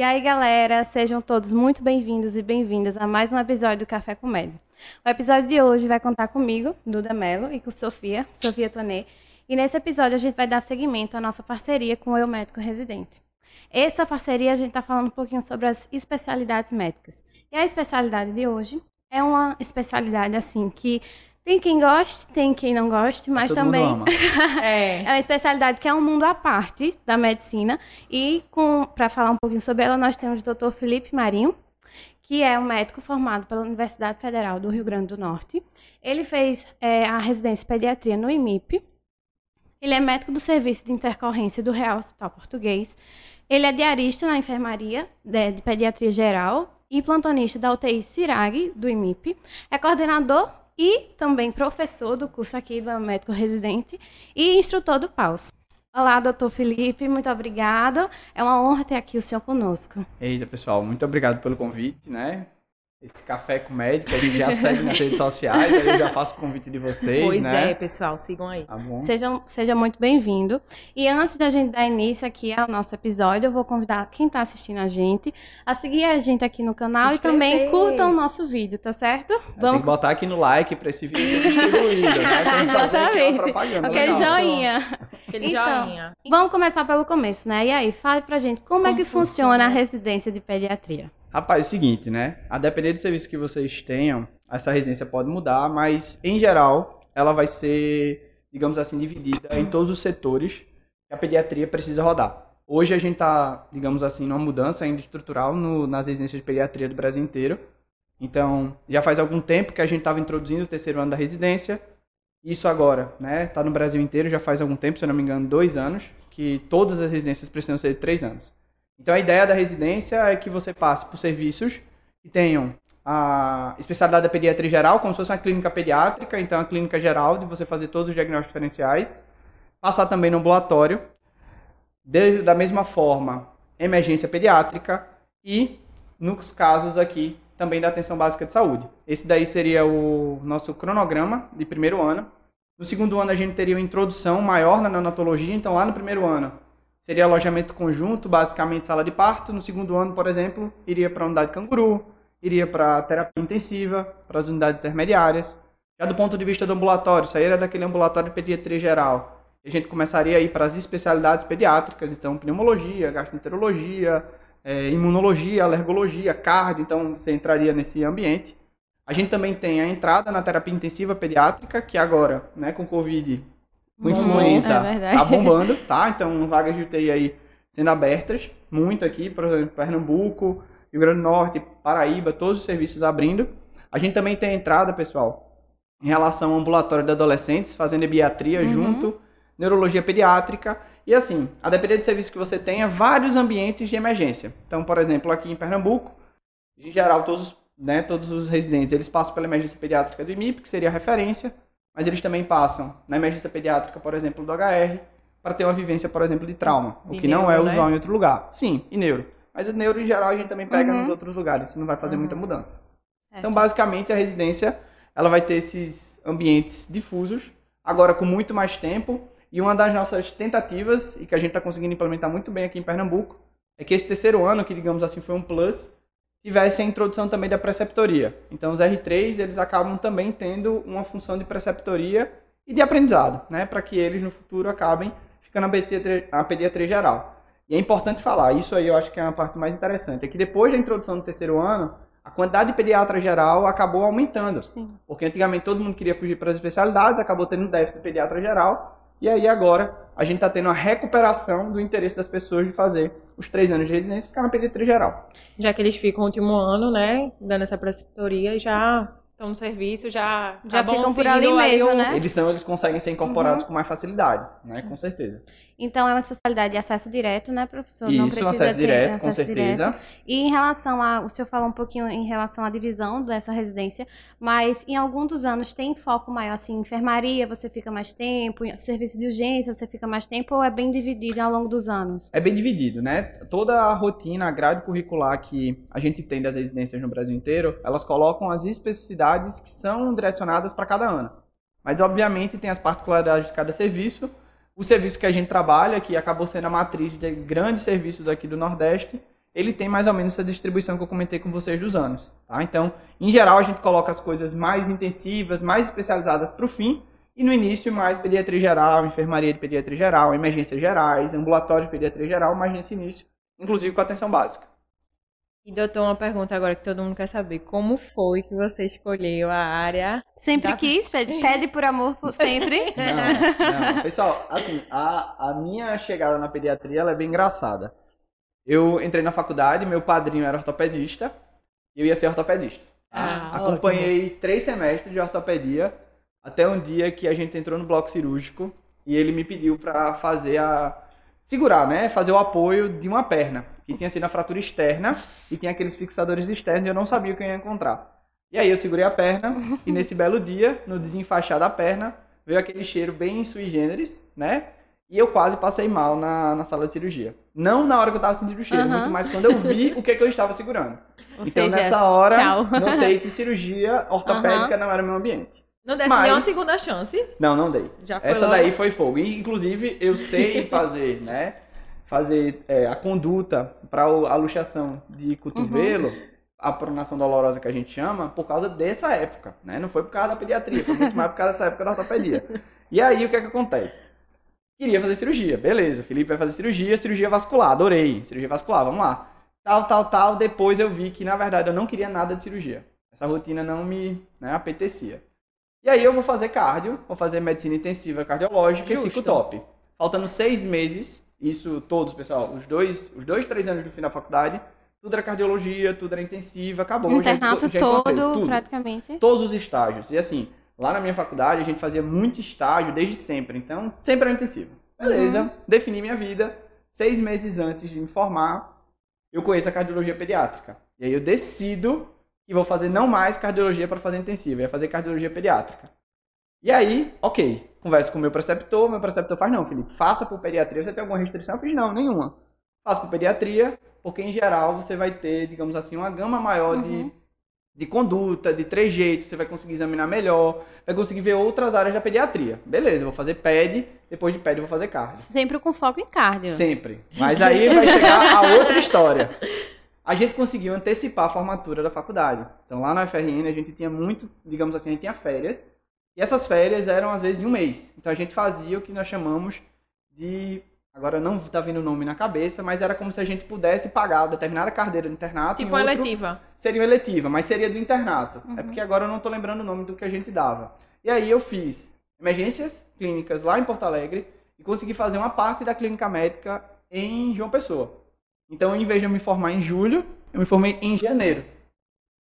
E aí, galera, sejam todos muito bem-vindos e bem-vindas a mais um episódio do Café com Médio. O episódio de hoje vai contar comigo, Duda Mello, e com Sofia Tonê. E nesse episódio a gente vai dar seguimento à nossa parceria com o Eu Médico Residente. Essa parceria a gente está falando um pouquinho sobre as especialidades médicas. E a especialidade de hoje é uma especialidade assim que tem quem goste, tem quem não goste, mas todo também mundo ama. é uma especialidade que é um mundo à parte da medicina. E para falar um pouquinho sobre ela, nós temos o Dr. Felipe Marinho, que é um médico formado pela Universidade Federal do Rio Grande do Norte. Ele fez a residência de pediatria no IMIP. Ele é médico do Serviço de Intercorrência do Real Hospital Português. Ele é diarista na enfermaria de pediatria geral e plantonista da UTI CIRAG, do IMIP. É coordenador e também professor do curso aqui do Médico Residente e instrutor do PAUS. Olá, doutor Felipe, muito obrigado. É uma honra ter aqui o senhor conosco. Eita, pessoal, muito obrigado pelo convite, né? Esse Café com Médico, a gente já segue nas redes sociais, aí eu já faço o convite de vocês, pois né? Pois é, pessoal, sigam aí. Tá bom. Seja muito bem-vindo. E antes da gente dar início aqui ao nosso episódio, eu vou convidar quem está assistindo a gente a seguir a gente aqui no canal e também curtam o nosso vídeo, tá certo? Tem que botar aqui no like para esse vídeo ser distribuído, né? Tem que fazer aqui uma propaganda. Aquele legal. joinha. Aquele joinha. Vamos começar pelo começo, né? E aí, fale pra gente como é que funciona a residência de pediatria. Rapaz, é o seguinte, né? A depender do serviço que vocês tenham, essa residência pode mudar, mas, em geral, ela vai ser, digamos assim, dividida em todos os setores que a pediatria precisa rodar. Hoje a gente está, digamos assim, numa mudança ainda estrutural nas residências de pediatria do Brasil inteiro. Então, já faz algum tempo que a gente estava introduzindo o terceiro ano da residência. Isso agora, né? Está no Brasil inteiro, já faz algum tempo, se eu não me engano, 2 anos, que todas as residências precisam ser de 3 anos. Então, a ideia da residência é que você passe por serviços que tenham a especialidade da pediatria geral, como se fosse uma clínica pediátrica, então a clínica geral, de você fazer todos os diagnósticos diferenciais. Passar também no ambulatório, da mesma forma, emergência pediátrica e, nos casos aqui, também da atenção básica de saúde. Esse daí seria o nosso cronograma de primeiro ano. No segundo ano, a gente teria uma introdução maior na neonatologia, então lá no primeiro ano, seria alojamento conjunto, basicamente sala de parto. No segundo ano, por exemplo, iria para a unidade canguru, iria para a terapia intensiva, para as unidades intermediárias. Já do ponto de vista do ambulatório, isso aí era daquele ambulatório de pediatria geral. A gente começaria a ir para as especialidades pediátricas, então pneumologia, gastroenterologia, imunologia, alergologia, cardio, então você entraria nesse ambiente. A gente também tem a entrada na terapia intensiva pediátrica, que agora, né, com Covid, com influenza, tá bombando, tá? Então, vagas de UTI aí sendo abertas, muito aqui, por exemplo, Pernambuco, Rio Grande do Norte, Paraíba, todos os serviços abrindo. A gente também tem a entrada, pessoal, em relação ao ambulatório de adolescentes, fazendo ebiatria junto, neurologia pediátrica, e assim, a depender do serviço que você tenha, vários ambientes de emergência. Então, por exemplo, aqui em Pernambuco, em geral, todos os residentes, eles passam pela emergência pediátrica do IMIP, que seria a referência, mas eles também passam na emergência pediátrica, por exemplo, do HR, para ter uma vivência, por exemplo, de trauma, o que não é usual em outro lugar. Sim, e neuro. Mas o neuro, em geral, a gente também pega nos outros lugares, isso não vai fazer muita mudança. Então, basicamente, a residência ela vai ter esses ambientes difusos, agora com muito mais tempo, e uma das nossas tentativas, e que a gente está conseguindo implementar muito bem aqui em Pernambuco, é que esse terceiro ano, que digamos assim foi um plus, tivesse a introdução também da preceptoria. Então, os R3, eles acabam também tendo uma função de preceptoria e de aprendizado, né? Para que eles, no futuro, acabem ficando na pediatria geral. E é importante falar, isso aí eu acho que é uma parte mais interessante, é que depois da introdução do terceiro ano, a quantidade de pediatra geral acabou aumentando. Sim. Porque antigamente todo mundo queria fugir para as especialidades, acabou tendo um déficit de pediatra geral, e aí agora a gente está tendo a recuperação do interesse das pessoas de fazer os 3 anos de residência e ficar na pediatria geral. Já que eles ficam o último ano, né, dando essa preceptoria, já estão no serviço, já ficam por ali mesmo, né? Eles conseguem ser incorporados com mais facilidade, né, com certeza. Então, é uma especialidade de acesso direto, né, professor? Isso, não precisa acesso direto, com acesso certeza. Direto. E em relação o senhor falou um pouquinho em relação à divisão dessa residência, mas em algum dos anos tem foco maior, assim, enfermaria, você fica mais tempo, serviço de urgência, você fica mais tempo, ou é bem dividido ao longo dos anos? É bem dividido, né? Toda a rotina, a grade curricular que a gente tem das residências no Brasil inteiro, elas colocam as especificidades que são direcionadas para cada ano. Mas, obviamente, tem as particularidades de cada serviço. O serviço que a gente trabalha, que acabou sendo a matriz de grandes serviços aqui do Nordeste, ele tem mais ou menos essa distribuição que eu comentei com vocês dos anos. Tá? Então, em geral, a gente coloca as coisas mais intensivas, mais especializadas para o fim, e no início mais pediatria geral, enfermaria de pediatria geral, emergências gerais, ambulatório de pediatria geral, mas nesse início, inclusive com atenção básica. E doutor, uma pergunta agora que todo mundo quer saber. Como foi que você escolheu a área? Sempre quis, pede por amor sempre. Não. Pessoal, assim, a minha chegada na pediatria ela é bem engraçada. Eu entrei na faculdade, meu padrinho era ortopedista, e eu ia ser ortopedista. Acompanhei 3 semestres de ortopedia, até um dia que a gente entrou no bloco cirúrgico, e ele me pediu para segurar, né? Fazer o apoio de uma perna, que tinha sido a fratura externa e tinha aqueles fixadores externos e eu não sabia o que eu ia encontrar. E aí eu segurei a perna e nesse belo dia, no desenfaixar da perna, veio aquele cheiro bem sui generis, né? E eu quase passei mal na sala de cirurgia. Não na hora que eu tava sentindo o cheiro, muito mais quando eu vi o que eu estava segurando. Ou então seja, nessa hora, tchau. notei que cirurgia ortopédica não era meu ambiente. Não desse Mas- nem uma segunda chance. Não dei. Já foi Essa logo. daí foi fogo. E, inclusive, eu sei fazer, né? Fazer a conduta para a luxação de cotovelo, a pronação dolorosa que a gente chama, por causa dessa época, né? Não foi por causa da pediatria, foi muito mais por causa dessa época da ortopedia. E aí, o que é que acontece? Queria fazer cirurgia, beleza. Felipe vai fazer cirurgia vascular, adorei. Cirurgia vascular, vamos lá. Tal. Depois eu vi que, na verdade, eu não queria nada de cirurgia. Essa rotina não me apetecia. E aí eu vou fazer cardio, vou fazer medicina intensiva cardiológica e Justo. fico top. Faltando 6 meses, isso todos, pessoal, os dois, 3 anos do fim da faculdade, tudo era cardiologia, tudo era intensiva, acabou. Internato já todo, encontrei tudo. praticamente. Todos os estágios. E assim, lá na minha faculdade a gente fazia muito estágio desde sempre, então sempre era intensivo. Beleza, defini minha vida. 6 meses antes de me formar, eu conheço a cardiologia pediátrica. E aí eu decido que vou fazer não mais cardiologia para fazer intensiva, ia fazer cardiologia pediátrica. E aí, ok, converso com o meu preceptor faz, não, Felipe, faça por pediatria, você tem alguma restrição? Eu fiz, não, nenhuma. Faça por pediatria, porque em geral você vai ter, digamos assim, uma gama maior de conduta, de trejeitos, você vai conseguir examinar melhor, vai conseguir ver outras áreas da pediatria. Beleza, eu vou fazer PED, depois de PED eu vou fazer cardio. Sempre com foco em cardio. Sempre. Mas aí vai chegar a outra história. A gente conseguiu antecipar a formatura da faculdade. Então lá na UFRN a gente tinha muito, digamos assim, a gente tinha férias. E essas férias eram às vezes de um mês. Então a gente fazia o que nós chamamos de... Agora não está vindo o nome na cabeça, mas era como se a gente pudesse pagar determinada carteira do internato. Tipo em outro... eletiva. Seria uma eletiva, mas seria do internato. É porque agora eu não estou lembrando o nome do que a gente dava. E aí eu fiz emergências clínicas lá em Porto Alegre e consegui fazer uma parte da clínica médica em João Pessoa. Então, em vez de eu me formar em julho, eu me formei em janeiro.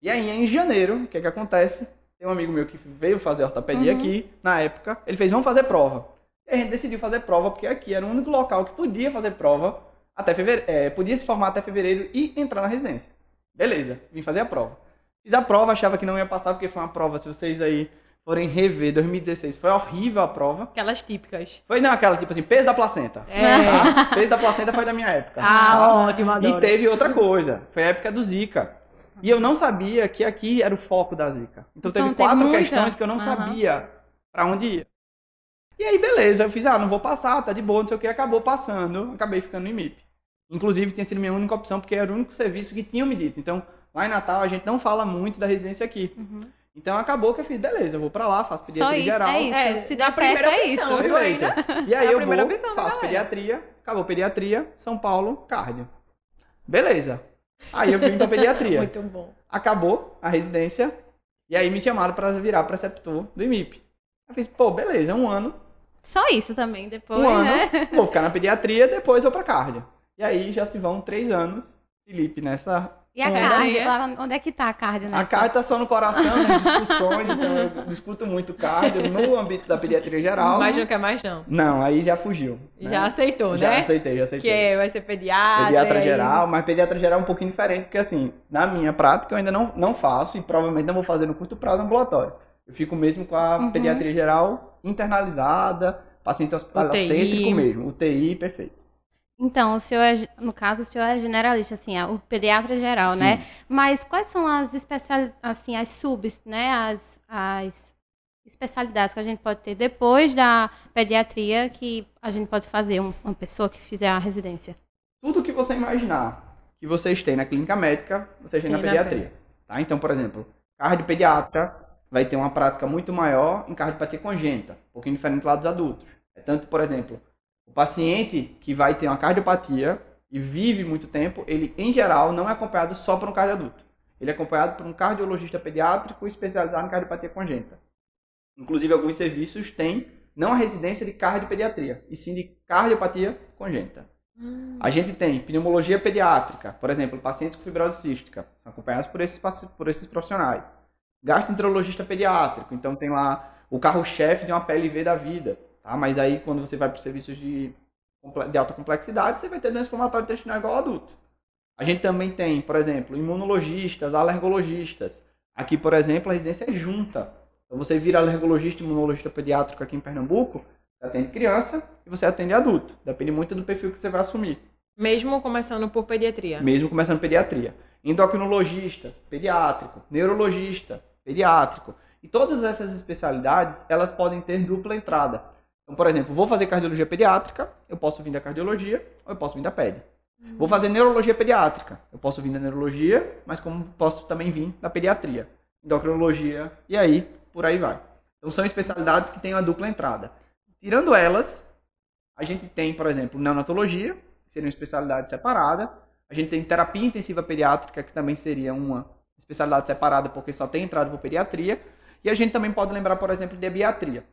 E aí, em janeiro, o que é que acontece? Tem um amigo meu que veio fazer ortopedia aqui, na época. Ele fez, vamos fazer prova. E a gente decidiu fazer prova, porque aqui era o único local que podia fazer prova até fevereiro, podia se formar até fevereiro e entrar na residência. Beleza, vim fazer a prova. Fiz a prova, achava que não ia passar, porque foi uma prova, se vocês aí forem rever, 2016, foi horrível a prova. Aquelas típicas. Foi não, aquela tipo assim, peso da placenta. É. Tá? Peso da placenta foi da minha época. Ótimo, E adoro. teve outra coisa, foi a época do Zika. E eu não sabia que aqui era o foco da Zika. Então teve Então, tem 4 muita. questões que eu não sabia pra onde ia. E aí, beleza, eu fiz, não vou passar, tá de boa, não sei o que, acabou passando, acabei ficando no IMIP. Inclusive, tinha sido minha única opção, porque era o único serviço que tinham me dito. Então, lá em Natal, a gente não fala muito da residência aqui. Então, acabou que eu fiz, beleza, eu vou pra lá, faço Só pediatria isso, geral. é isso. É, Se na der certo, primeira é opção, isso. viu? Perfeito. ainda? E aí É a eu primeira vou, opção da faço galera. pediatria, acabou pediatria, São Paulo, cardio. Beleza. Aí eu vim pra pediatria. Muito bom. Acabou a residência, e aí me chamaram pra virar preceptor do IMIP. Eu fiz, pô, beleza, 1 ano, Só isso também, depois, 1 ano, né? vou ficar na pediatria, depois vou pra cardio. E aí já se vão 3 anos, Felipe, nessa... E a Olha cardio? aí. Onde é que tá a cardio nessa? A cardio tá só no coração, nas discussões, então eu discuto muito cardio no âmbito da pediatria geral. Mas não quer mais, não. Não, aí já fugiu. né? Já aceitou, Já né? aceitei. Que vai ser pediatra. Pediatra é geral, mas pediatra geral é um pouquinho diferente, porque assim, na minha prática eu ainda não faço e provavelmente não vou fazer no curto prazo ambulatório. Eu fico mesmo com a pediatria geral internalizada, paciente hospitalocêntrico mesmo, UTI, perfeito. Então, o senhor é, no caso, o senhor é generalista, assim, é o pediatra geral, Sim. né? Mas quais são as assim, as subs, né? As especialidades que a gente pode ter depois da pediatria que a gente pode fazer uma pessoa que fizer a residência? Tudo que você imaginar que vocês têm na clínica médica, vocês têm na Tem na pediatria. Tá? Então, por exemplo, cardiopediatra vai ter uma prática muito maior em cardiopatia congênita, um pouquinho diferente lá dos adultos. É tanto, por exemplo, o paciente que vai ter uma cardiopatia e vive muito tempo, ele, em geral, não é acompanhado só por um cardioadulto. Ele é acompanhado por um cardiologista pediátrico especializado em cardiopatia congênita. Inclusive, alguns serviços têm não a residência de cardiopediatria, e sim de cardiopatia congênita. A gente tem pneumologia pediátrica, por exemplo, pacientes com fibrose cística, são acompanhados por esses profissionais. Gastroenterologista pediátrico, então tem lá o carro-chefe de uma PLV da vida, tá? Mas aí quando você vai para os serviços de alta complexidade, você vai ter doença inflamatória intestinal igual ao adulto. A gente também tem, por exemplo, imunologistas, alergologistas. Aqui, por exemplo, a residência é junta. Então você vira alergologista e imunologista pediátrico aqui em Pernambuco, você atende criança e você atende adulto. Depende muito do perfil que você vai assumir. Mesmo começando por pediatria? Mesmo começando pediatria. Endocrinologista, pediátrico, neurologista, pediátrico. E todas essas especialidades, elas podem ter dupla entrada. Então, por exemplo, vou fazer cardiologia pediátrica, eu posso vir da cardiologia ou eu posso vir da pedi. Vou fazer neurologia pediátrica, eu posso vir da neurologia, mas como posso também vir da pediatria. Endocrinologia, e aí, por aí vai. Então, são especialidades que têm uma dupla entrada. Tirando elas, a gente tem, por exemplo, neonatologia, que seria uma especialidade separada. A gente tem terapia intensiva pediátrica, que também seria uma especialidade separada, porque só tem entrada por pediatria. E a gente também pode lembrar, por exemplo, de pediatria.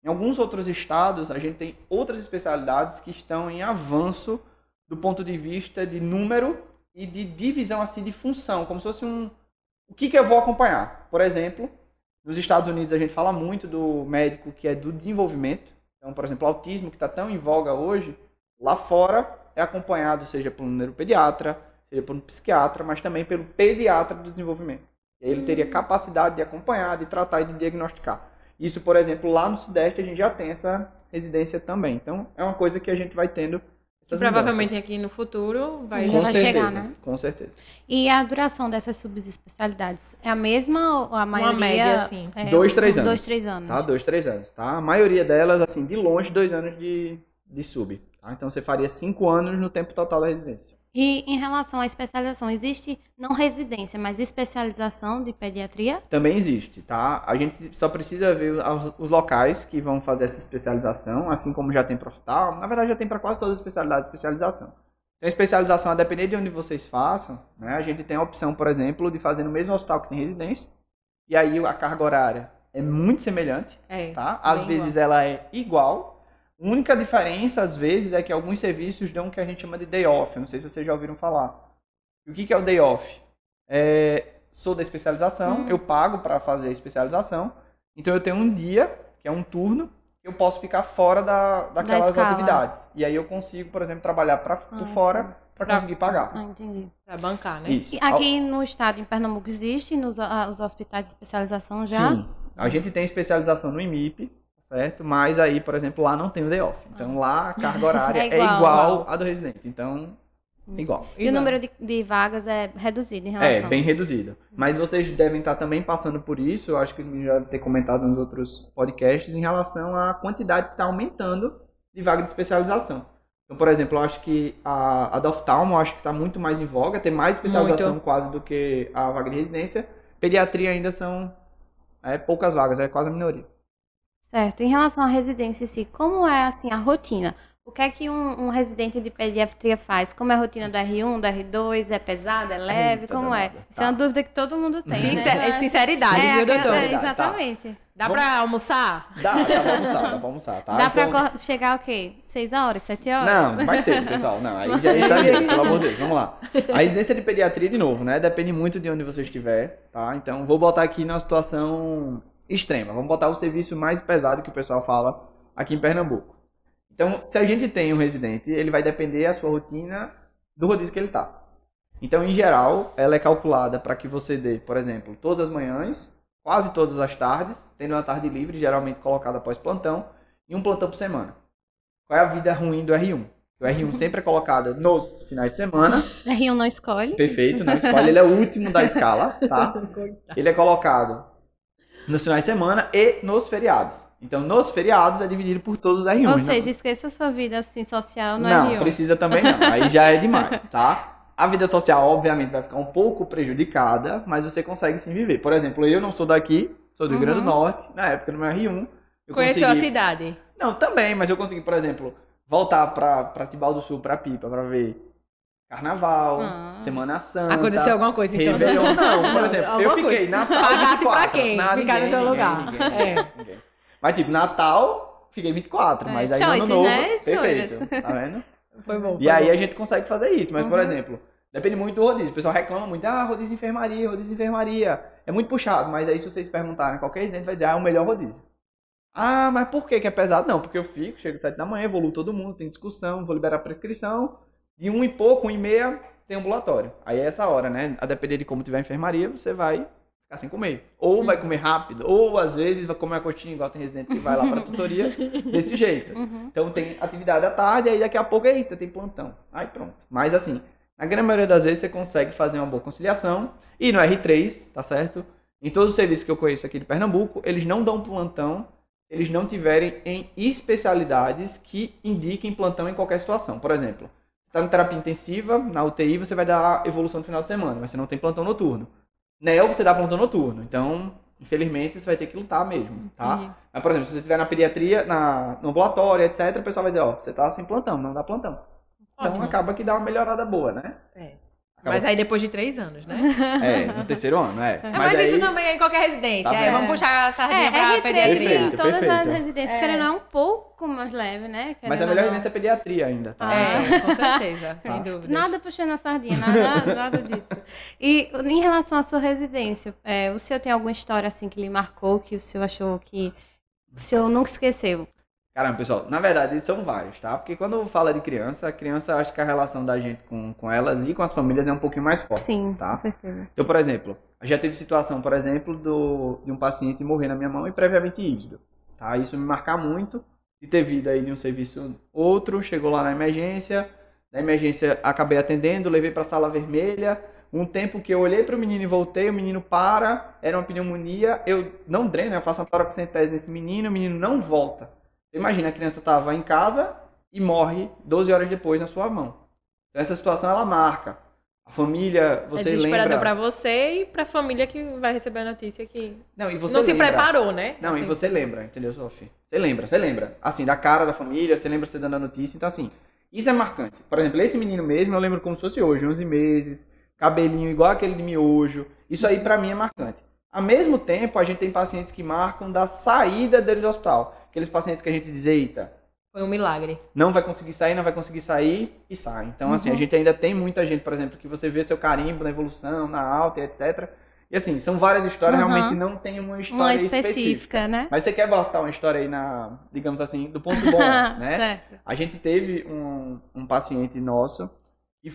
Em alguns outros estados, a gente tem outras especialidades que estão em avanço do ponto de vista de número e de divisão assim, de função, como se fosse o que eu vou acompanhar. Por exemplo, nos Estados Unidos a gente fala muito do médico que é do desenvolvimento. Então, por exemplo, o autismo, que está tão em voga hoje, lá fora é acompanhado, seja por um neuropediatra, seja por um psiquiatra, mas também pelo pediatra do desenvolvimento. E aí ele teria capacidade de acompanhar, de tratar e de diagnosticar. Isso, por exemplo, lá no Sudeste a gente já tem essa residência também. Então, é uma coisa que a gente vai tendo essas provavelmente mudanças. aqui no futuro vai Já Com vai certeza, chegar, né? com certeza. E a duração dessas subespecialidades é a mesma ou a maioria? média, assim. 2, 3 anos. 2, 3 anos. Tá? 2, 3 anos, tá? A maioria delas, assim, de longe, 2 anos de sub. Tá? Então, você faria 5 anos no tempo total da residência. E em relação à especialização, existe não residência, mas especialização de pediatria? Também existe, tá? A gente só precisa ver os locais que vão fazer essa especialização, assim como já tem para oftalmo. Na verdade, já tem para quase todas as especialidades de especialização. Então, a especialização, a depender de onde vocês façam, né? A gente tem a opção, por exemplo, de fazer no mesmo hospital que tem residência. E aí, a carga horária é muito semelhante, tá? Às vezes, ela é igual. A única diferença, às vezes, é que alguns serviços dão o que a gente chama de day off. Eu não sei se vocês já ouviram falar. E o que é o day off? Sou da especialização, eu pago para fazer a especialização. Então, eu tenho um dia, que é um turno, que eu posso ficar fora daquelas atividades. E aí eu consigo, por exemplo, trabalhar por fora para conseguir pagar. Entendi. Para bancar, né? Isso. E aqui no estado, em Pernambuco, existe os hospitais de especialização já? Sim. A gente tem especialização no IMIP, certo? Mas aí, por exemplo, lá não tem o day off. Então lá a carga horária é igual à do residente. Então, igual. E o número de vagas é reduzido em relação? É, bem reduzido. Mas vocês devem estar também passando por isso, eu acho que os meninos já devem ter comentado nos outros podcasts, em relação à quantidade que está aumentando de vaga de especialização. Então, por exemplo, eu acho que a da oftalmo, eu acho que está muito mais em voga, tem mais especialização quase do que a vaga de residência. Pediatria ainda são poucas vagas, é quase a minoria. Certo. Em relação à residência em si, como é assim a rotina? O que é que um residente de pediatria faz? Como é a rotina do R1, do R2? É pesada, é leve? Eita, como danada. é? Isso é uma dúvida que todo mundo tem, né? Sinceridade, viu, doutor? Exatamente. Dá pra almoçar? Dá pra almoçar, tá? Dá Então- pra chegar o quê? 6 horas, 7 horas? Não, vai ser, pessoal. Não, aí já exagerei, pelo amor de Deus. Vamos lá. A residência de pediatria, de novo, né? Depende muito de onde você estiver, tá? Então, vou botar aqui numa situação extrema. Vamos botar o serviço mais pesado que o pessoal fala aqui em Pernambuco. Então, se a gente tem um residente, ele vai depender da sua rotina do rodízio que ele tá. Então, em geral, ela é calculada para que você dê, por exemplo, todas as manhãs, quase todas as tardes, tendo uma tarde livre, geralmente colocada após plantão, e um plantão por semana. Qual é a vida ruim do R1? O R1 sempre é colocado nos finais de semana. R1 não escolhe. Perfeito, não escolhe. Ele é o último da escala, tá? Ele é colocado nos finais de semana e nos feriados. Então, nos feriados é dividido por todos os R1. Ou seja, esqueça a sua vida assim social no não R1. precisa também não. Aí já é demais, tá? A vida social, obviamente, vai ficar um pouco prejudicada, mas você consegue sim viver. Por exemplo, eu não sou daqui, sou do Rio Grande do Norte. Na época do meu R1, eu Conheceu consegui... a cidade? Não, também, mas eu consegui, por exemplo, voltar pra Tibau do Sul, pra Pipa, pra ver Carnaval, Semana Santa. Aconteceu alguma coisa, então? Réveillon. Não, por exemplo, eu Alguma fiquei coisa. Natal Pagasse 24. pra quem? Ficar no teu lugar. Ninguém. Mas, tipo, Natal, fiquei 24, mas aí no Ano Novo, perfeito. Tá vendo? Foi bom. E aí a gente consegue fazer isso, mas, por exemplo, depende muito do rodízio. O pessoal reclama muito, rodízio de enfermaria. É muito puxado, mas aí se vocês perguntarem, qualquer gente vai dizer, é o melhor rodízio. Ah, mas por que é pesado? Não, porque eu chego às 7 da manhã, evoluo todo mundo, tem discussão, vou liberar a prescrição, de 1 e pouco, 1 e meia, tem ambulatório. Aí é essa hora, né? A depender de como tiver a enfermaria, você vai ficar sem comer. Ou vai comer rápido, ou às vezes vai comer uma coxinha, igual tem residente que vai lá pra tutoria, desse jeito. Então tem atividade à tarde, aí daqui a pouco, eita, tem plantão. Aí pronto. Mas assim, na grande maioria das vezes você consegue fazer uma boa conciliação. E no R3, tá certo? Em todos os serviços que eu conheço aqui de Pernambuco, eles não dão plantão se eles não tiverem em especialidades que indiquem plantão em qualquer situação. Por exemplo, você está em terapia intensiva, na UTI você vai dar evolução no final de semana, mas você não tem plantão noturno. NEL você dá plantão noturno, então, infelizmente, você vai ter que lutar mesmo, tá? Mas, por exemplo, se você estiver na pediatria, no ambulatório, etc., o pessoal vai dizer, você tá sem plantão, não dá plantão. Então, Ótimo. acaba que dá uma melhorada boa, né? Mas aí depois de 3 anos, né? No terceiro ano, Mas aí... isso também é em qualquer residência. Tá vamos puxar a sardinha pra R3 pediatria. em todas as Perfeito. residências, querendo ou não, um pouco mais leve, né? Mas a melhor residência é pediatria ainda, tá? Com certeza, sem dúvida. Nada puxando a sardinha, nada disso. E em relação à sua residência, o senhor tem alguma história assim que lhe marcou, que o senhor achou que o senhor nunca esqueceu? Caramba, pessoal, na verdade são vários, tá? Porque quando fala de criança, acho que a relação da gente com elas e com as famílias é um pouquinho mais forte. Sim, tá? com certeza. Então, por exemplo, já teve situação, por exemplo, de um paciente morrer na minha mão e previamente ígido, tá? Isso me marca muito, de ter vindo aí de um serviço outro, chegou lá na emergência acabei atendendo, levei pra sala vermelha, um tempo que eu olhei pro menino e voltei, o menino era uma pneumonia, eu não dreno, eu faço uma toracocentese nesse menino, o menino não volta. Imagina, a criança estava em casa e morre 12 horas depois na sua mão. Então, essa situação, ela marca. A família, você lembra... É desesperador pra você e pra família que vai receber a notícia que não, e você não se lembra. preparou, né? Não, assim, e você lembra, entendeu, Sophie? Você lembra. Assim, da cara da família, você lembra você dando a notícia. Então, assim, isso é marcante. Por exemplo, esse menino mesmo, eu lembro como se fosse hoje, 11 meses, cabelinho igual aquele de miojo. Isso aí, pra mim, é marcante. Ao mesmo tempo, a gente tem pacientes que marcam da saída dele do hospital. Aqueles pacientes que a gente diz, eita, foi um milagre. Não vai conseguir sair e sai. Então, assim, a gente ainda tem muita gente, por exemplo, que você vê seu carimbo na evolução, na alta, etc. E assim, são várias histórias, realmente não tem uma história específica, né? Mas você quer botar uma história aí digamos assim, do ponto bom, né? Certo. A gente teve um paciente nosso que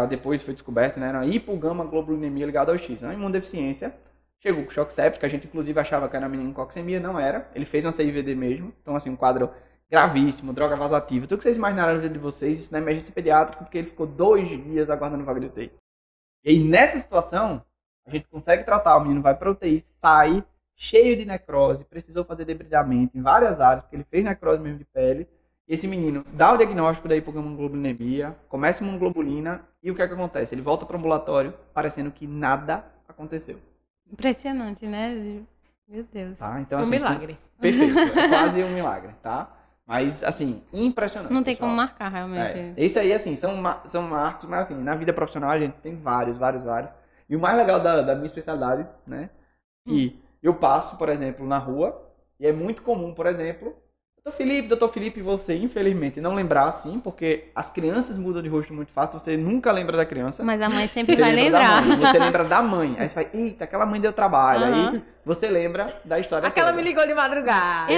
depois foi descoberto, né? Era uma hipogama-globulinemia ligada ao X, uma imunodeficiência. Chegou com choque séptico, a gente inclusive achava que era meningococcemia, não era. Ele fez uma CIVD mesmo, então assim, um quadro gravíssimo, droga vasoativa. Tudo que vocês imaginaram na vida de vocês, isso na emergência pediátrica, porque ele ficou 2 dias aguardando vaga de UTI. E aí, nessa situação, a gente consegue tratar, o menino vai para UTI, sai cheio de necrose, precisou fazer debridamento em várias áreas, porque ele fez necrose mesmo de pele. E esse menino dá o diagnóstico da hipogama-globulinemia, começa a imunoglobulina, e o que é que acontece? Ele volta para o ambulatório, parecendo que nada aconteceu. Impressionante, né? Meu Deus. Tá? Então, um assim, milagre. Perfeito, é quase um milagre, tá? Mas, assim, impressionante. Não tem pessoal. como marcar, realmente. Esse aí, assim, são marcos, mas assim, na vida profissional a gente tem vários. E o mais legal da minha especialidade, né, que eu passo, por exemplo, na rua, e é muito comum, por exemplo, doutor Felipe, você, infelizmente, não lembrar assim, porque as crianças mudam de rosto muito fácil, você nunca lembra da criança. Mas a mãe sempre Você vai lembra da lembrar. mãe, você lembra da mãe. Aí você vai, eita, aquela mãe deu trabalho. Aí você lembra da história Aquela toda. me ligou de madrugada.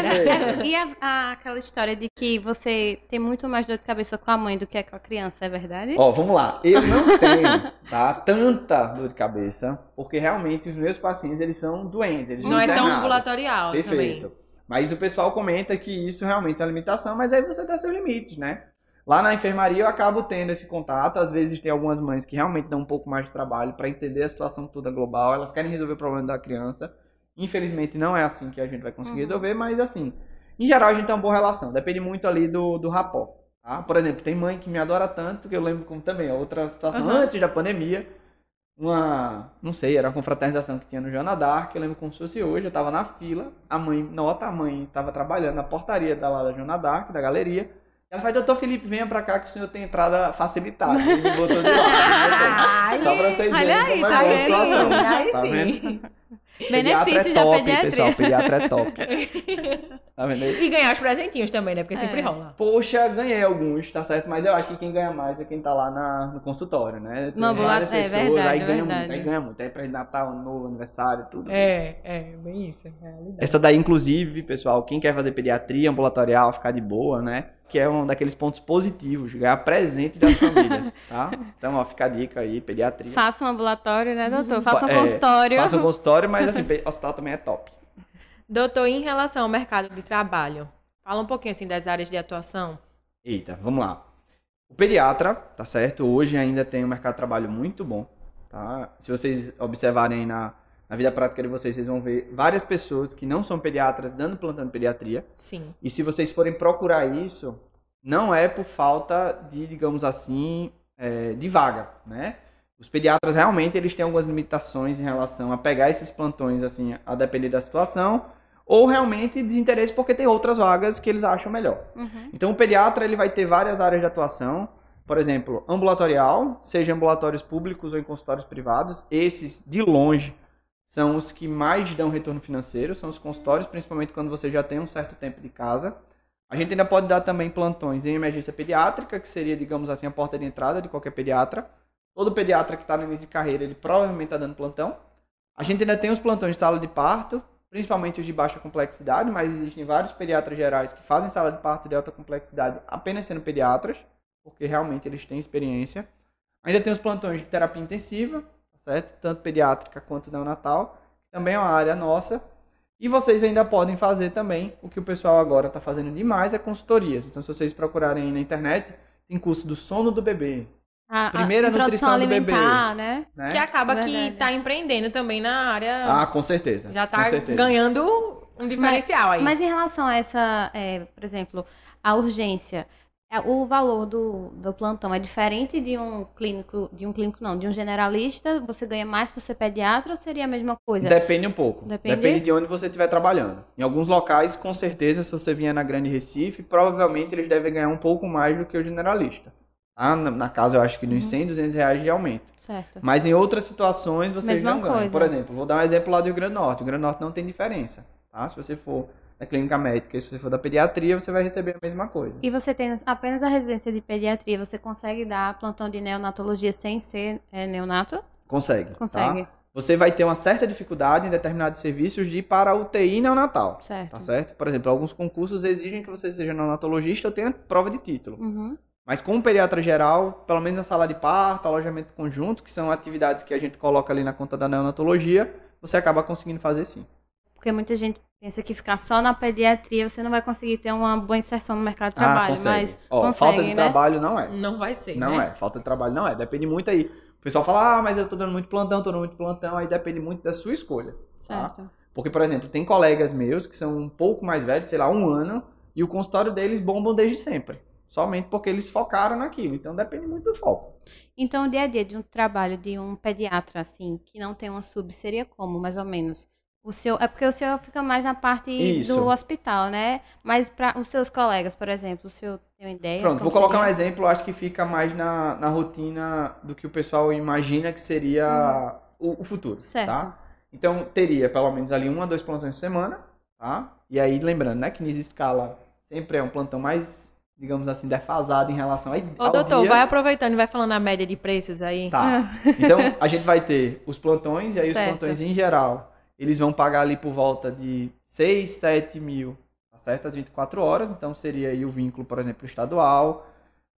E aquela história de que você tem muito mais dor de cabeça com a mãe do que com a criança, é verdade? Ó, vamos lá. Eu não tenho, tá, tanta dor de cabeça, porque realmente os meus pacientes, eles são doentes. Eles Não é tão internados. ambulatorial Perfeito. também. Mas o pessoal comenta que isso realmente é uma limitação, mas aí você dá seus limites, né? Lá na enfermaria eu acabo tendo esse contato, às vezes tem algumas mães que realmente dão um pouco mais de trabalho para entender a situação toda global, elas querem resolver o problema da criança. Infelizmente não é assim que a gente vai conseguir resolver, mas assim, em geral a gente tem uma boa relação, depende muito ali do rapport, Tá? Por exemplo, tem mãe que me adora tanto que eu lembro como também, outra situação antes da pandemia, não sei, era uma confraternização que tinha no Joana d'Arc, eu lembro como se fosse hoje, eu tava na fila, a mãe tava trabalhando na portaria da Joana d'Arc, da galeria, ela fala, doutor Felipe, venha pra cá que o senhor tem entrada facilitada. Ele me botou de lado. Só pra vocês verem como é boa a situação. Tá vendo? Benefício da pediatria. Pessoal, pediatra é top. Tá vendo aí? E ganhar os presentinhos também, né? Porque sempre rola. Poxa, ganhei alguns, tá certo? Mas eu acho que quem ganha mais é quem tá lá no consultório, né? Tem várias pessoas, verdade, aí ganha muito. Aí pra Natal, Ano Novo, aniversário, tudo. Bem isso. Essa daí, inclusive, pessoal, quem quer fazer pediatria ambulatorial, ficar de boa, né? Que é um daqueles pontos positivos, ganhar presente das famílias, tá? Então, ó, fica a dica aí, pediatria. Faça um ambulatório, né, doutor? Faça um consultório. Faça um consultório, mas assim, hospital também é top. Doutor, em relação ao mercado de trabalho, fala um pouquinho assim das áreas de atuação. Eita, vamos lá. O pediatra, tá certo? Hoje ainda tem um mercado de trabalho muito bom, tá? Se vocês observarem aí na vida prática de vocês vão ver várias pessoas que não são pediatras dando plantão de pediatria. Sim. E se vocês forem procurar isso, não é por falta de, digamos assim, de vaga, né? Os pediatras realmente eles têm algumas limitações em relação a pegar esses plantões, assim, a depender da situação, ou realmente desinteresse porque tem outras vagas que eles acham melhor. Uhum. Então o pediatra ele vai ter várias áreas de atuação, por exemplo, ambulatorial, seja ambulatórios públicos ou em consultórios privados, esses de longe são os que mais dão retorno financeiro, são os consultórios, principalmente quando você já tem um certo tempo de casa. A gente ainda pode dar também plantões em emergência pediátrica, que seria, digamos assim, a porta de entrada de qualquer pediatra. Todo pediatra que está no início de carreira, ele provavelmente está dando plantão. A gente ainda tem os plantões de sala de parto, principalmente os de baixa complexidade, mas existem vários pediatras gerais que fazem sala de parto de alta complexidade apenas sendo pediatras, porque realmente eles têm experiência. Ainda tem os plantões de terapia intensiva, certo? Tanto pediátrica quanto neonatal, também é uma área nossa. E vocês ainda podem fazer também, o que o pessoal agora está fazendo demais, é consultorias. Então, se vocês procurarem aí na internet, tem curso do sono do bebê, primeira nutrição do bebê, né? Que acaba que está empreendendo também na área. Ah, com certeza. Já está ganhando um diferencial aí. Mas em relação a essa, por exemplo, a urgência, o valor do plantão é diferente de um clínico não, de um generalista? Você ganha mais por ser pediatra ou seria a mesma coisa? Depende um pouco. Depende de onde você estiver trabalhando. Em alguns locais, com certeza, se você vier na Grande Recife, provavelmente eles devem ganhar um pouco mais do que o generalista. Na casa, eu acho que nos 100, 200 reais de aumento. Certo. Mas em outras situações, vocês não ganham. Coisa. Por exemplo, vou dar um exemplo lá do Rio Grande do Norte. O Rio Grande do Norte não tem diferença. Tá? Se você for da clínica médica e se você for da pediatria, você vai receber a mesma coisa. E você tem apenas a residência de pediatria, você consegue dar plantão de neonatologia sem ser neonato? Consegue. Consegue. Tá? Você vai ter uma certa dificuldade em determinados serviços de ir para a UTI neonatal. Certo. Tá certo? Por exemplo, alguns concursos exigem que você seja neonatologista ou tenha prova de título. Uhum. Mas com o pediatra geral, pelo menos a sala de parto, alojamento conjunto, que são atividades que a gente coloca ali na conta da neonatologia, você acaba conseguindo fazer sim. Porque muita gente pensa que ficar só na pediatria você não vai conseguir ter uma boa inserção no mercado de trabalho. Consegue. Mas consegue, falta de né? trabalho não é. Não vai ser, Não né? falta de trabalho não é. Depende muito aí. O pessoal fala, mas eu tô dando muito plantão, aí depende muito da sua escolha. Certo. Tá? Porque, por exemplo, tem colegas meus que são um pouco mais velhos, sei lá, 1 ano, e o consultório deles bombam desde sempre. Somente porque eles focaram naquilo. Então, depende muito do foco. Então, o dia a dia de um trabalho de um pediatra, assim, que não tem uma sub, seria como, mais ou menos? É porque o senhor fica mais na parte do hospital, né? Mas para os seus colegas, por exemplo, o senhor tem uma ideia? Pronto, vou colocar um exemplo, acho que fica mais na rotina do que o pessoal imagina que seria o futuro, certo. Tá? Então, teria pelo menos ali 1 a 2 plantões por semana, tá? E aí, lembrando, né, que nessa escala sempre é um plantão mais, digamos assim, defasado em relação ao doutor, dia. vai aproveitando e vai falando a média de preços aí. Tá. Então, a gente vai ter os plantões, e aí os plantões em geral, eles vão pagar ali por volta de 6, 7 mil, tá certo? As 24 horas, então seria aí o vínculo, por exemplo, estadual.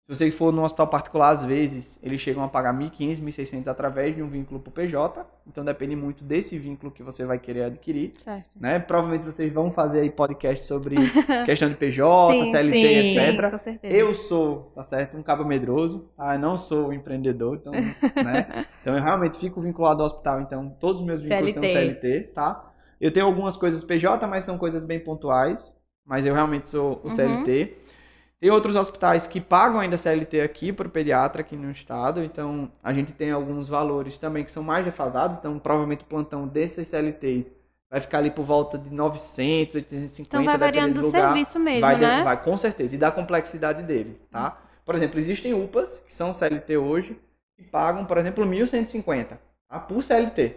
Se você for num hospital particular, às vezes, eles chegam a pagar 1.500, 1.600 através de um vínculo pro PJ. Então, depende muito desse vínculo que você vai querer adquirir. Certo. Né? Provavelmente vocês vão fazer aí podcast sobre questão de PJ, CLT, etc. Com certeza. Eu sou, tá certo, um cabo medroso. Tá? Eu não sou empreendedor, então, né? Então, eu realmente fico vinculado ao hospital. Então, todos os meus vínculos são CLT, tá? Eu tenho algumas coisas PJ, mas são coisas bem pontuais. Mas eu realmente sou o CLT. Tem outros hospitais que pagam ainda CLT aqui para o pediatra aqui no estado, então a gente tem alguns valores também que são mais defasados, então provavelmente o plantão desses CLTs vai ficar ali por volta de 900, 850, Então vai variando dependendo do lugar. serviço mesmo, vai, né? Vai, com certeza, e da complexidade dele, tá? Por exemplo, existem UPAs, que são CLT hoje, que pagam, por exemplo, 1.150, tá? Por CLT.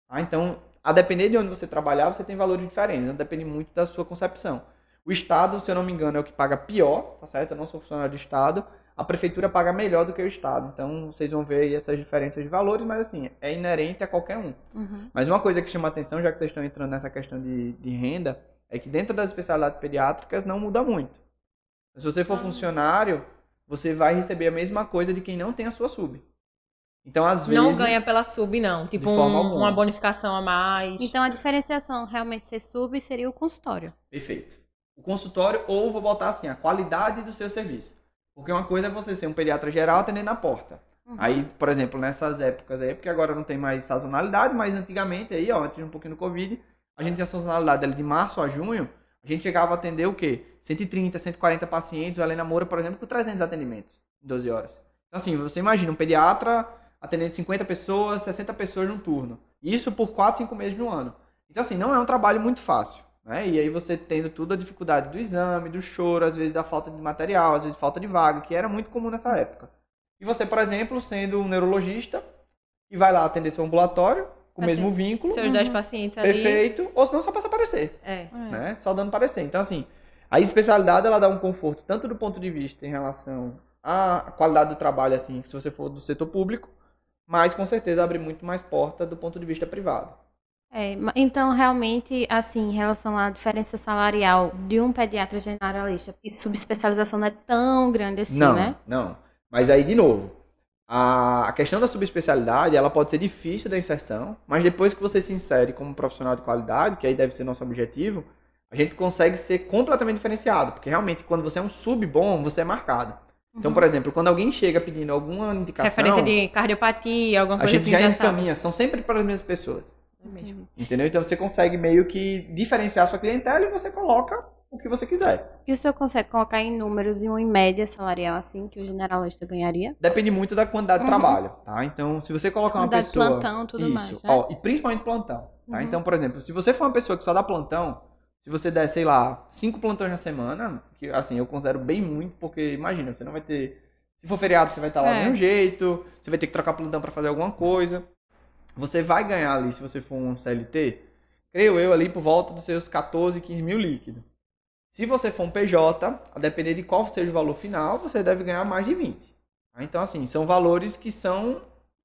Tá? Então, a depender de onde você trabalhar, você tem valores diferentes, não depende muito da sua concepção. O Estado, se eu não me engano, é o que paga pior, tá certo? Eu não sou funcionário do Estado. A Prefeitura paga melhor do que o Estado. Então, vocês vão ver aí essas diferenças de valores, mas assim, é inerente a qualquer um. Mas uma coisa que chama atenção, já que vocês estão entrando nessa questão de renda, é que dentro das especialidades pediátricas não muda muito. Se você for funcionário, você vai receber a mesma coisa de quem não tem a sua sub. Então, às vezes... Não ganha pela sub, não. Tipo, uma bonificação a mais. Então, a diferenciação realmente ser sub seria o consultório. Perfeito. O consultório, ou vou botar assim, a qualidade do seu serviço. Porque uma coisa é você ser um pediatra geral atendendo na porta. Aí, por exemplo, nessas épocas aí, porque agora não tem mais sazonalidade, mas antigamente aí, ó, antes de um pouquinho do Covid, a gente tinha sazonalidade ali de março a junho, a gente chegava a atender o quê? 130, 140 pacientes, o Helena Moura, por exemplo, com 300 atendimentos em 12 horas. Então assim, você imagina um pediatra atendendo 50 pessoas, 60 pessoas num turno. Isso por 4, 5 meses no ano. Então assim, não é um trabalho muito fácil. Né? E aí você tendo tudo a dificuldade do exame, do choro, às vezes da falta de material, às vezes falta de vaga, que era muito comum nessa época. E você, por exemplo, sendo um neurologista, que vai lá atender seu ambulatório, com o mesmo vínculo. Seus 10 pacientes ali. Perfeito. Ou senão só passa aparecer. É. Né? Só dando parecer. Então, assim, a especialidade, ela dá um conforto, tanto do ponto de vista em relação à qualidade do trabalho, assim, se você for do setor público, mas com certeza abre muito mais porta do ponto de vista privado. Então, realmente, assim, em relação à diferença salarial de um pediatra generalista, e subespecialização não é tão grande assim, né? Não. Mas aí, de novo, a questão da subespecialidade, ela pode ser difícil da inserção, mas depois que você se insere como profissional de qualidade, que aí deve ser nosso objetivo, a gente consegue ser completamente diferenciado, porque realmente, quando você é um sub bom, você é marcado. Então, por exemplo, quando alguém chega pedindo alguma indicação... Referência de cardiopatia, alguma coisa assim, a gente já encaminha, são sempre para as mesmas pessoas. Entendeu? Então você consegue meio que diferenciar a sua clientela e você coloca o que você quiser. E o senhor consegue colocar em números e uma em média salarial assim que o generalista ganharia? Depende muito da quantidade de trabalho, tá? Então, se você colocar uma pessoa... plantão, tudo mais, né? Ó, e principalmente plantão, tá? Então, por exemplo, se você for uma pessoa que só dá plantão, se você der, sei lá, 5 plantões na semana, que assim, eu considero bem muito, porque imagina, você não vai ter... Se for feriado, você vai estar lá do mesmo jeito, você vai ter que trocar plantão para fazer alguma coisa. Você vai ganhar ali, se você for um CLT, creio eu, ali por volta dos seus 14, 15 mil líquido. Se você for um PJ, a depender de qual seja o valor final, você deve ganhar mais de 20. Tá? Então, assim, são valores que são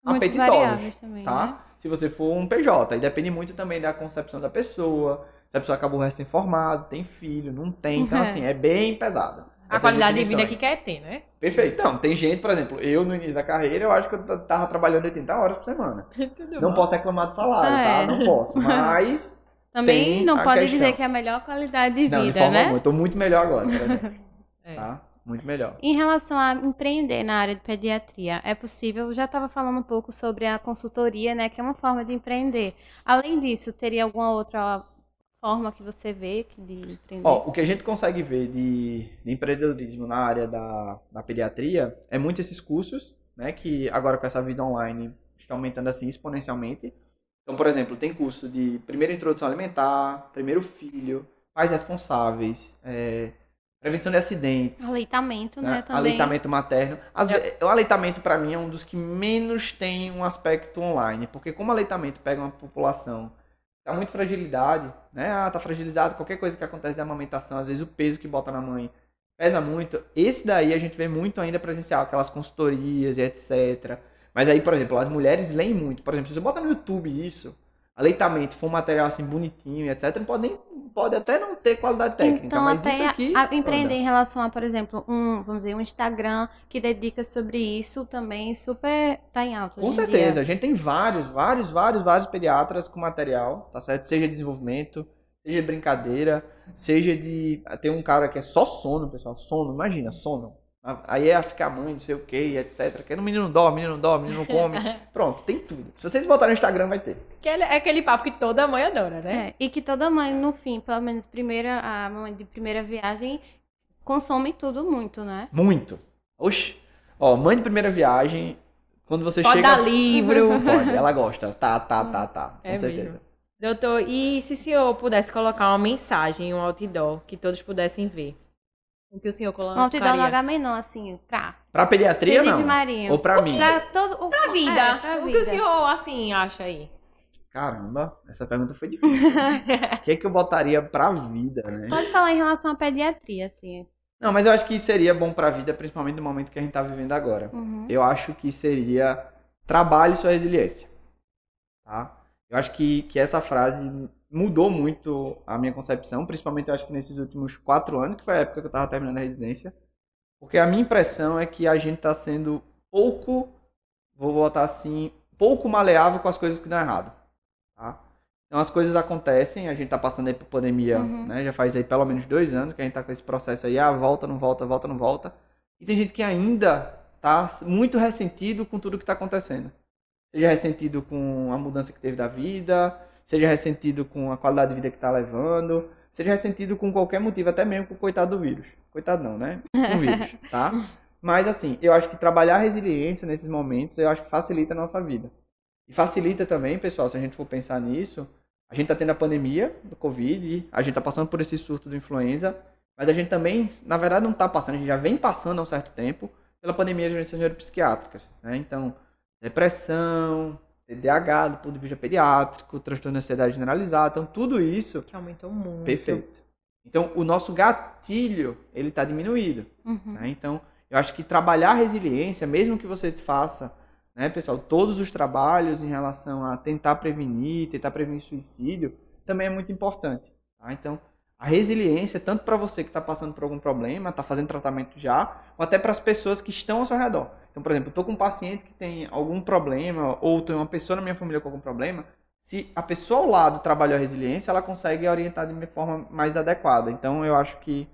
muito apetitosos, também, tá? Né? Se você for um PJ, e depende muito também da concepção da pessoa, se a pessoa acabou recém-formado, tem filho, não tem, então assim, é bem pesado. A qualidade de vida que quer ter, né? Perfeito. Não, tem gente, por exemplo, eu no início da carreira, eu acho que eu tava trabalhando 80 horas por semana. Não posso reclamar de salário, tá? Não posso, mas... Também não pode dizer que é a melhor qualidade de vida, não, de forma né? alguma. Eu tô muito melhor agora, por exemplo. Tá? Muito melhor. Em relação a empreender na área de pediatria, é possível, eu já estava falando um pouco sobre a consultoria, né? Que é uma forma de empreender. Além disso, teria alguma outra forma que você vê de empreender? O que a gente consegue ver de empreendedorismo na área da pediatria é muito esses cursos, né? Que agora com essa vida online está aumentando assim exponencialmente. Então, por exemplo, tem curso de primeira introdução alimentar, primeiro filho, pais responsáveis, prevenção de acidentes. Aleitamento, né? Também. Aleitamento materno. O aleitamento, para mim, é um dos que menos tem um aspecto online. Porque como o aleitamento pega uma população que tá muito fragilidade, né? Tá fragilizado, qualquer coisa que acontece de amamentação, às vezes o peso que bota na mãe pesa muito. Esse daí a gente vê muito ainda presencial, aquelas consultorias e etc. Mas aí, por exemplo, as mulheres leem muito. Por exemplo, se você bota no YouTube isso, aleitamento, for um material assim bonitinho e etc, pode até não ter qualidade técnica, então, mas até isso aqui... empreender em relação a, por exemplo, vamos dizer, um Instagram que dedica sobre isso também super tá em alta. Com certeza, a gente tem vários pediatras com material, tá certo? Seja de desenvolvimento, seja de brincadeira, seja de... Tem um cara que é só sono, pessoal, sono, imagina, sono. Aí é ficar mãe, não sei o que, etc. Que o menino dorme, menino não come. Pronto, tem tudo. Se vocês botarem no Instagram, vai ter. Que é aquele papo que toda mãe adora, né? E que toda mãe, no fim, pelo menos a mãe de primeira viagem, consome tudo muito, né? Muito. Oxi. Ó, mãe de primeira viagem, quando você Pode chega... dar livro. Pode, ela gosta. Tá. Com É certeza. mesmo. Doutor, e se o senhor pudesse colocar uma mensagem, um outdoor, que todos pudessem ver? O que o senhor colocaria? Não te dá no H-menor, assim, Pra pediatria, Felipe não? Marinho. Ou pra mim? Pra todo... Pra vida. Pra O que vida. o senhor, assim, acha aí? Caramba, essa pergunta foi difícil. O que é que eu botaria pra vida, né? Pode falar em relação à pediatria, assim. Não, mas eu acho que seria bom pra vida, principalmente no momento que a gente tá vivendo agora. Uhum. Eu acho que seria trabalhe sua resiliência. Tá? Eu acho que essa frase mudou muito a minha concepção, principalmente eu acho que nesses últimos 4 anos, que foi a época que eu tava terminando a residência. Porque a minha impressão é que a gente tá sendo pouco, vou botar assim, pouco maleável com as coisas que dão errado. Tá? Então as coisas acontecem, a gente tá passando aí por pandemia, né? Já faz aí pelo menos 2 anos que a gente tá com esse processo aí, volta, não volta, volta, não volta. E tem gente que ainda tá muito ressentido com tudo que tá acontecendo. Seja ressentido com a mudança que teve da vida, seja ressentido com a qualidade de vida que tá levando, seja ressentido com qualquer motivo, até mesmo com o coitado do vírus. Coitado não, né? Com o vírus, tá? Mas assim, eu acho que trabalhar a resiliência nesses momentos, eu acho que facilita a nossa vida. E facilita também, pessoal, se a gente for pensar nisso, a gente tá tendo a pandemia do Covid, a gente tá passando por esse surto do influenza, mas a gente também, na verdade, não tá passando, a gente já vem passando há um certo tempo pela pandemia de doenças neuropsiquiátricas, né? Então, depressão, TDAH, do ponto de vista pediátrico, transtorno de ansiedade generalizada, então tudo isso... Que aumentou muito. Perfeito. Então, o nosso gatilho, ele está diminuído. Né? Então, eu acho que trabalhar a resiliência, mesmo que você faça, né, pessoal, todos os trabalhos em relação a tentar prevenir suicídio, também é muito importante. Tá? Então, a resiliência, tanto para você que está passando por algum problema, está fazendo tratamento já, ou até para as pessoas que estão ao seu redor. Então, por exemplo, eu estou com um paciente que tem algum problema, ou tem uma pessoa na minha família com algum problema, se a pessoa ao lado trabalhou a resiliência, ela consegue orientar de uma forma mais adequada. Então, eu acho que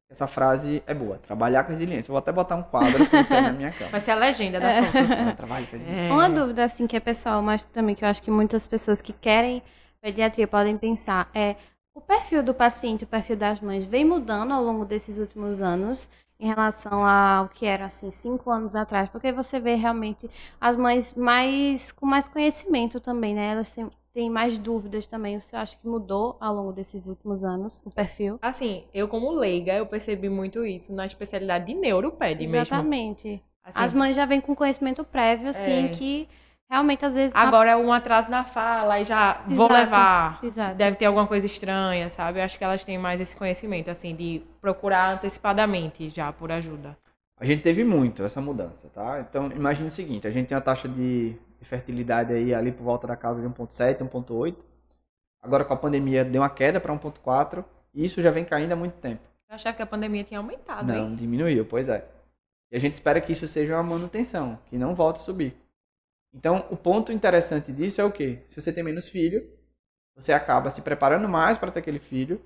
essa frase é boa. Trabalhar com resiliência. Eu vou até botar um quadro com isso aí na minha cama. Vai ser a legenda da foto. Trabalho com resiliência. Uma dúvida, assim, que é pessoal, mas também que eu acho que muitas pessoas que querem pediatria podem pensar é o perfil do paciente, o perfil das mães vem mudando ao longo desses últimos anos em relação ao que era, assim, 5 anos atrás, porque você vê realmente as mães com mais conhecimento também, né? Elas têm mais dúvidas também. Você acha que mudou ao longo desses últimos anos o perfil? Assim, eu como leiga, eu percebi muito isso na especialidade de neuroped mesmo. Exatamente. Assim, As mães já vêm com conhecimento prévio, assim, que realmente às vezes... agora é um atraso na fala e já vou Exato, levar. exato. Deve ter alguma coisa estranha, sabe? Eu acho que elas têm mais esse conhecimento, assim, de procurar antecipadamente já por ajuda. A gente teve muito essa mudança, tá? Então, imagine o seguinte, a gente tem uma taxa de fertilidade aí ali por volta da casa de 1,7, 1,8. Agora com a pandemia deu uma queda para 1,4 e isso já vem caindo há muito tempo. Eu achava que a pandemia tinha aumentado, Não, hein? diminuiu, pois é. E a gente espera que isso seja uma manutenção, que não volte a subir. Então, o ponto interessante disso é o quê? Se você tem menos filho, você acaba se preparando mais para ter aquele filho.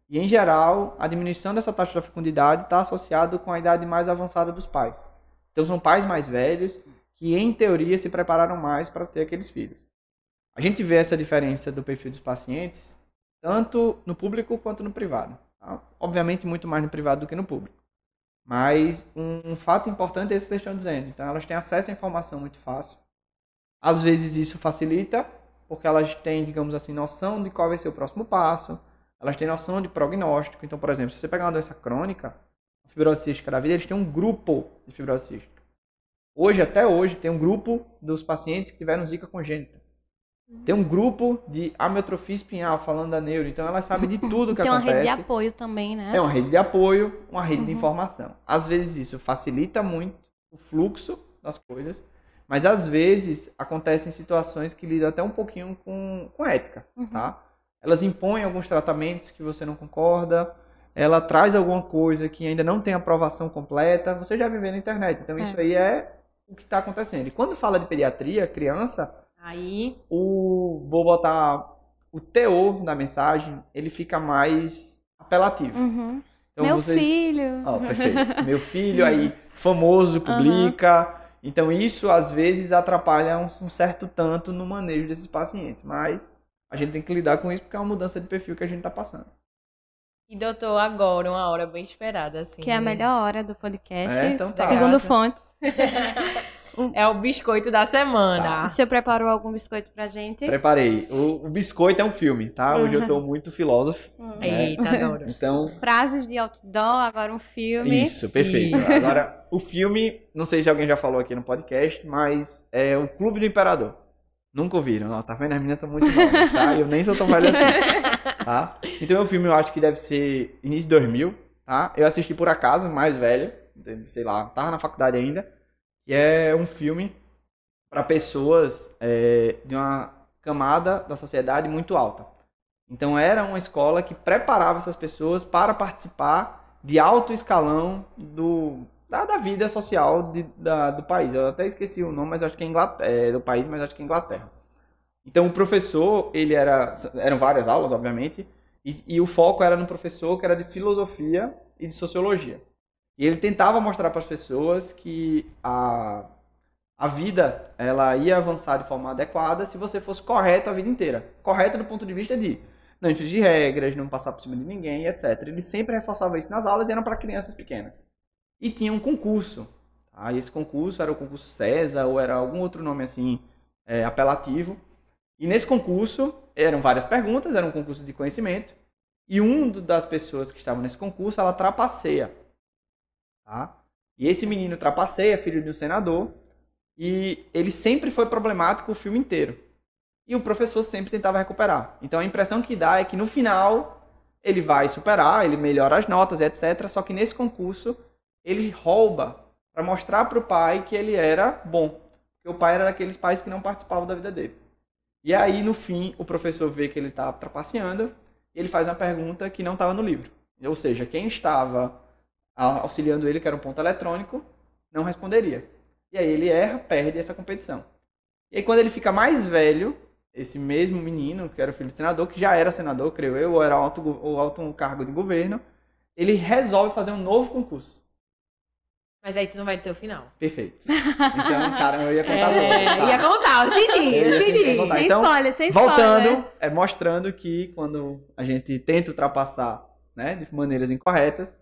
E, em geral, a diminuição dessa taxa da fecundidade está associada com a idade mais avançada dos pais. Então, são pais mais velhos que, em teoria, se prepararam mais para ter aqueles filhos. A gente vê essa diferença do perfil dos pacientes, tanto no público quanto no privado. Tá? Obviamente, muito mais no privado do que no público. Mas um fato importante é isso que vocês estão dizendo. Então, elas têm acesso à informação muito fácil. Às vezes, isso facilita, porque elas têm, digamos assim, noção de qual vai ser o próximo passo. Elas têm noção de prognóstico. Então, por exemplo, se você pegar uma doença crônica, a fibrose cística da vida, eles têm um grupo de fibrose cística. Até hoje, tem um grupo dos pacientes que tiveram zika congênita. Tem um grupo de amiotrofia espinhal, falando da neuro. Então, elas sabem de tudo que tem acontece. Tem uma rede de apoio também, né? É uma rede de apoio, uma rede de informação. Às vezes, isso facilita muito o fluxo das coisas. Mas, às vezes, acontecem situações que lidam até um pouquinho com ética, tá? Elas impõem alguns tratamentos que você não concorda, ela traz alguma coisa que ainda não tem aprovação completa, você já vê na internet. Então, isso aí é o que está acontecendo. E quando fala de pediatria, criança, aí vou botar o teor da mensagem, ele fica mais apelativo. Então, meu filho. Perfeito. Meu filho aí, famoso, publica... Então, isso, às vezes, atrapalha um certo tanto no manejo desses pacientes. Mas a gente tem que lidar com isso porque é uma mudança de perfil que a gente está passando. E doutor, agora uma hora bem esperada, assim. Que é a melhor hora do podcast. Então tá. Segundo fonte. É o biscoito da semana. O senhor preparou algum biscoito pra gente? Preparei. O biscoito é um filme, tá? Hoje eu tô muito filósofo. Eita, adoro. Então, Frases de outdoor, agora um filme. isso, perfeito. Agora, o filme, não sei se alguém já falou aqui no podcast, mas é O Clube do Imperador. Nunca ouviram, não, tá vendo? As meninas são muito novas, tá? Eu nem sou tão velho assim, tá? Então, o filme eu acho que deve ser início de 2000, tá? Eu assisti por acaso, mais velho, sei lá, tava na faculdade ainda. E é um filme para pessoas de uma camada da sociedade muito alta. Então era uma escola que preparava essas pessoas para participar de alto escalão da vida social do país. Eu até esqueci o nome, mas acho que é Inglaterra, do país, mas acho que é Inglaterra. Então o professor, eram várias aulas, obviamente, e o foco era no professor que era de filosofia e de sociologia. E ele tentava mostrar para as pessoas que a vida ela ia avançar de forma adequada se você fosse correto a vida inteira. Correto do ponto de vista de não infringir regras, não passar por cima de ninguém, etc. Ele sempre reforçava isso nas aulas e eram para crianças pequenas. E tinha um concurso. Tá? E esse concurso era o concurso César ou era algum outro nome assim apelativo. E nesse concurso eram várias perguntas, era um concurso de conhecimento. E das pessoas que estavam nesse concurso, ela trapaceia. Tá? E esse menino trapaceia, filho de um senador, e ele sempre foi problemático o filme inteiro. E o professor sempre tentava recuperar. Então a impressão que dá é que no final ele vai superar, ele melhora as notas, etc. Só que nesse concurso ele rouba para mostrar para o pai que ele era bom. Porque o pai era daqueles pais que não participavam da vida dele. E aí no fim o professor vê que ele está trapaceando e ele faz uma pergunta que não estava no livro. Ou seja, quem estava auxiliando ele, que era um ponto eletrônico, não responderia. E aí ele erra, perde essa competição. E aí quando ele fica mais velho, esse mesmo menino, que era o filho do senador, que já era senador, creio eu, ou era alto cargo de governo, ele resolve fazer um novo concurso. Mas aí tu não vai dizer o final. Perfeito. Então, cara, eu ia contar tudo. Tá? Ia contar, eu senti. Sem Então, sem spoiler. Voltando, mostrando que quando a gente tenta ultrapassar, né, de maneiras incorretas,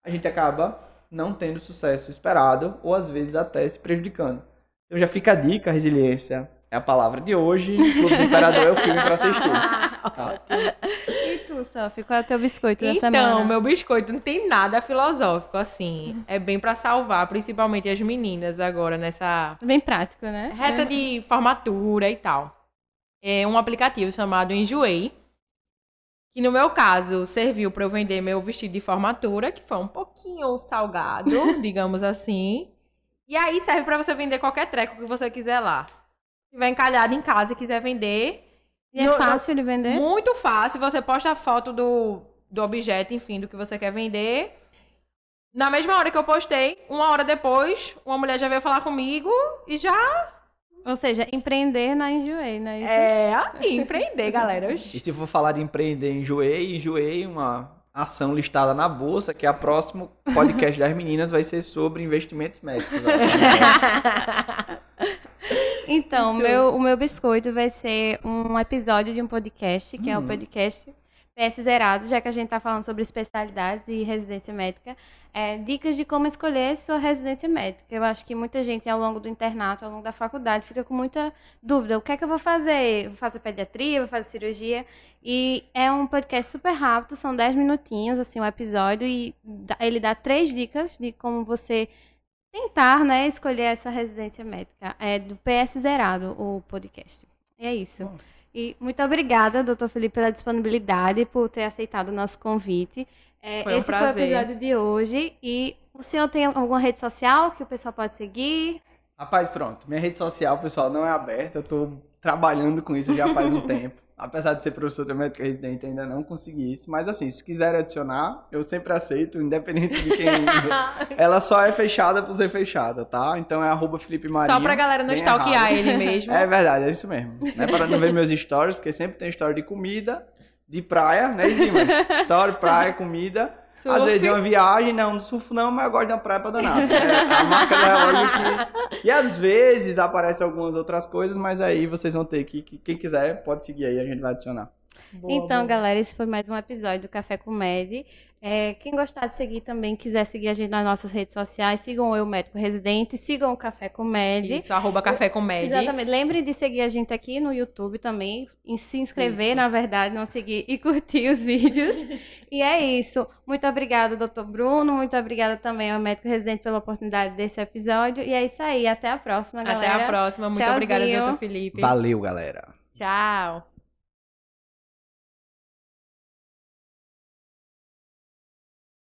a gente acaba não tendo o sucesso esperado ou às vezes até se prejudicando. Então já fica a dica, resiliência é a palavra de hoje, Clube do Imperador é o filme para assistir. Tá? E tu, Sophie, qual é o teu biscoito da semana? Então, meu biscoito não tem nada filosófico, assim. É bem pra salvar, principalmente as meninas agora nessa Bem prático, né? reta de formatura e tal. É um aplicativo chamado Enjoei, que no meu caso serviu para eu vender meu vestido de formatura, que foi um pouquinho salgado, digamos assim. E aí serve para você vender qualquer treco que você quiser lá. Se tiver encalhado em casa e quiser vender. E é fácil de vender? Muito fácil. Você posta a foto do objeto, enfim, do que você quer vender. Na mesma hora que eu postei, uma hora depois, uma mulher já veio falar comigo e já... Ou seja, empreender na Enjoei, né? Empreender, galera. E se for falar de empreender, enjoei uma ação listada na bolsa, que a próximo podcast das meninas vai ser sobre investimentos médicos. Então, o meu biscoito vai ser um episódio de um podcast, que é o podcast PS Zerado, já que a gente tá falando sobre especialidades e residência médica. Dicas de como escolher sua residência médica. Eu acho que muita gente, ao longo do internato, ao longo da faculdade, fica com muita dúvida. O que é que eu vou fazer? Vou fazer pediatria? Vou fazer cirurgia? E é um podcast super rápido, são 10 minutinhos, assim, o episódio, e ele dá 3 dicas de como você tentar, né, escolher essa residência médica. É do PS Zerado, o podcast. E é isso. E muito obrigada, doutor Felipe, pela disponibilidade, por ter aceitado o nosso convite. Esse foi o episódio de hoje. E o senhor tem alguma rede social que o pessoal pode seguir? Rapaz, pronto. Minha rede social, pessoal, não é aberta. Eu tô trabalhando com isso já faz um tempo. Apesar de ser professor de médico residente, ainda não consegui isso. Mas assim, se quiser adicionar, eu sempre aceito, independente de quem... Ela só é fechada por ser fechada, tá? Então é @Felipe Marinho. Só pra galera não stalkear ele mesmo. É verdade, é isso mesmo. Não é para não ver meus stories, porque sempre tem story de comida, de praia, né, Sliman? Story, praia, comida. Surf. Às vezes de uma viagem, não surfo não, mas eu gosto de uma praia pra danar. É a marca do relógio que... E às vezes aparecem algumas outras coisas, mas aí vocês vão ter que quem quiser pode seguir aí, a gente vai adicionar. Então, boa. galera, esse foi mais um episódio do Café com Med. Quem gostar de seguir também, quiser seguir a gente nas nossas redes sociais, sigam o Eu Médico Residente, sigam o Café com Med. Isso, @café com Med. Exatamente. Lembrem de seguir a gente aqui no YouTube também, e se inscrever, Isso. na verdade, não seguir e curtir os vídeos. E é isso. Muito obrigada, doutor Bruno. Muito obrigada também ao Médico Residente pela oportunidade desse episódio. E é isso aí. Até a próxima, galera. Até a próxima. Muito Tchauzinho. obrigada, doutor Felipe. Valeu, galera. Tchau.